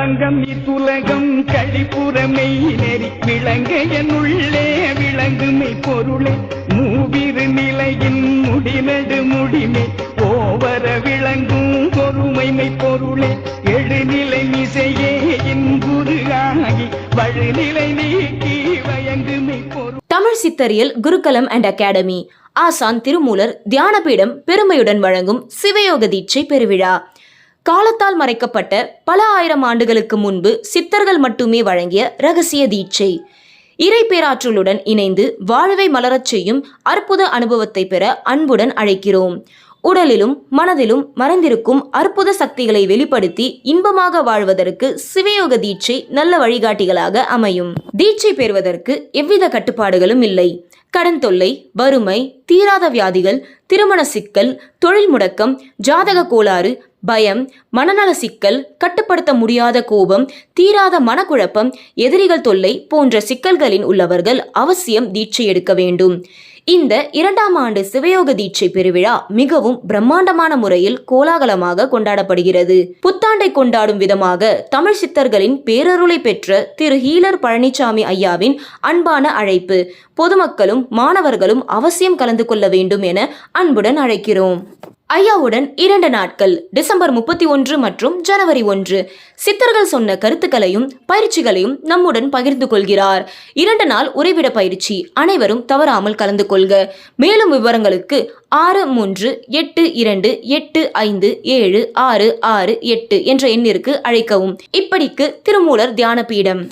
அங்கம் இத்துலகம் கழிப்புறமை நெறி விளங்க என்னுள்ளே விளங்குமை பொருளே மூவிரு நிலையின் முடிநடு முடிமை ஓவர விளங்கும் பொறுமைமை பொருளே எழுநிலை மிசையே இன்புரு ஆகி வழுநிலை நீக்கி வயங்குமை பொருள். தமிழ் சித்தரியல் குருகுலம் அண்ட் அகாடமி ஆசான் திருமூலர் தியானபீடம் பெருமையுடன் வழங்கும் சிவயோக தீட்சை பெருவிழா. காலத்தால் மறைக்கப்பட்ட பல ஆயிரம் ஆண்டுகளுக்கு முன்பு சித்தர்கள் மட்டுமே வழங்கிய இரகசிய தீட்சை. இறை பேராற்றலுடன் இணைந்து வாழ்வை மலரச் செய்யும் அற்புத அனுபவத்தை பெற அன்புடன் அழைக்கிறோம். உடலிலும் மனதிலும் மறைந்திருக்கும் அற்புத சக்திகளை வெளிப்படுத்தி இன்பமாக வாழ்வதற்கு சிவயோக தீட்சை நல்ல வழிகாட்டிகளாக அமையும். தீட்சை பெறுவதற்கு எவ்வித கட்டுப்பாடுகளும் இல்லை. கடன் தொல்லை, வறுமை, தீராத வியாதிகள், திருமண சிக்கல், தொழில் முடக்கம், ஜாதக கோளாறு, பயம், மனநல சிக்கல், கட்டுப்படுத்த முடியாத கோபம், தீராத மனக்குழப்பம், எதிரிகள் தொல்லை போன்ற சிக்கல்களின் உள்ளவர்கள் அவசியம் தீட்சை எடுக்க வேண்டும். இந்த 2ஆம் ஆண்டு சிவயோக தீட்சை பெருவிழா மிகவும் பிரம்மாண்டமான முறையில் கோலாகலமாக கொண்டாடப்படுகிறது. புத்தாண்டை கொண்டாடும் விதமாக தமிழ் சித்தர்களின் பேரருளை பெற்ற திரு ஹீலர் பழனிசாமி ஐயாவின் அன்பான அழைப்பு. பொதுமக்களும் மாணவர்களும் அவசியம் கலந்து கொள்ள வேண்டும் என அன்புடன் அழைக்கிறோம். ஐயாவுடன் 2 நாட்கள் டிசம்பர் 31 மற்றும் ஜனவரி 1. சித்தர்கள் சொன்ன கருத்துக்களையும் பயிற்சிகளையும் நம்முடன் பகிர்ந்து கொள்கிறார். 2 நாள் உறைவிட பயிற்சி. அனைவரும் தவறாமல் கலந்து கொள்க. மேலும் விவரங்களுக்கு 6382857668 என்ற எண்ணிற்கு அழைக்கவும். இப்படிக்கு திருமூலர் தியான பீடம்.